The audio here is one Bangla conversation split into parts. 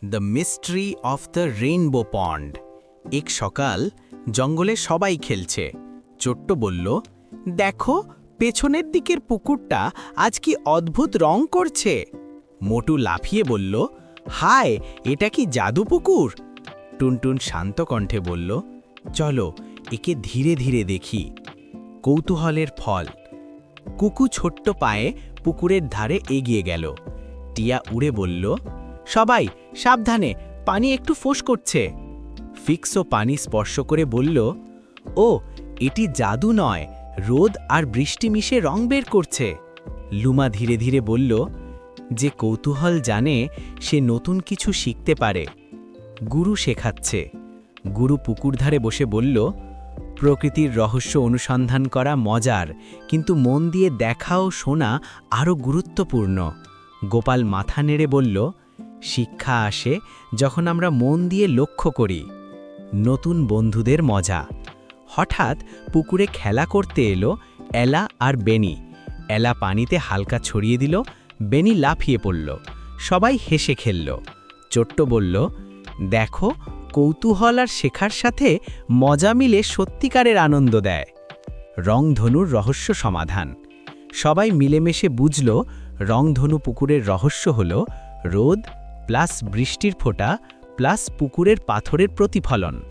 The mystery of the rainbow pond. এক সকাল জঙ্গলে সবাই খেলছে। ছোট্ট বলল, দেখো পেছনের দিকের পুকুরটা আজ কি অদ্ভুত রং করছে। মোটু লাফিয়ে বলল, হায়, এটা কি জাদু পুকুর? টুনটুন শান্ত কণ্ঠে বলল, চলো একে ধীরে ধীরে দেখি। কৌতূহলের ফল। কুকু ছোট্ট পায়ে পুকুরের ধারে এগিয়ে গেল। টিয়া উড়ে বলল, সবাই সাবধানে, পানি একটু ফোঁস করছে। ফিক্সও পানি স্পর্শ করে বলল, ও, এটি জাদু নয়, রোদ আর বৃষ্টি মিশে রং বের করছে। লুমা ধীরে ধীরে বলল, যে কৌতূহল জানে সে নতুন কিছু শিখতে পারে। গুরু শেখাচ্ছে। গুরু পুকুর ধারে বসে বলল, প্রকৃতির রহস্য অনুসন্ধান করা মজার, কিন্তু মন দিয়ে দেখা ও শোনা আরও গুরুত্বপূর্ণ। গোপাল মাথা নেড়ে বলল, শিক্ষা আসে যখন আমরা মন দিয়ে লক্ষ্য করি। নতুন বন্ধুদের মজা। হঠাৎ পুকুরে খেলা করতে এলো এলা আর বেনি। এলা পানিতে হালকা ছড়িয়ে দিল, বেনি লাফিয়ে পড়ল। সবাই হেসে খেলল। ছোট্ট বলল, দেখো, কৌতূহল আর শেখার সাথে মজা মিলে সত্যিকারের আনন্দ দেয়। রংধনুর রহস্য সমাধান। সবাই মিলেমিশে বুঝল, রংধনু পুকুরের রহস্য হল রোদ প্লাস বৃষ্টির ফোঁটা প্লাস পুকুরের পাথরের প্রতিফলন।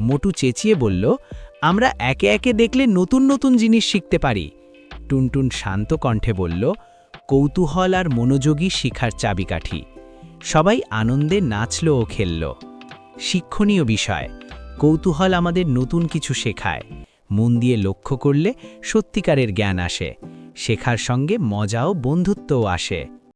মোটু চেঁচিয়ে বলল, আমরা একে একে দেখলে নতুন নতুন জিনিস শিখতে পারি। টুনটুন শান্ত কণ্ঠে বলল, কৌতূহল আর মনোযোগী শিখার চাবিকাঠি। সবাই আনন্দে নাচল ও খেলল। শিক্ষণীয় বিষয়। কৌতূহল আমাদের নতুন কিছু শেখায়। মন দিয়ে লক্ষ্য করলে সত্যিকারের জ্ঞান আসে। শেখার সঙ্গে মজা ও বন্ধুত্বও আসে।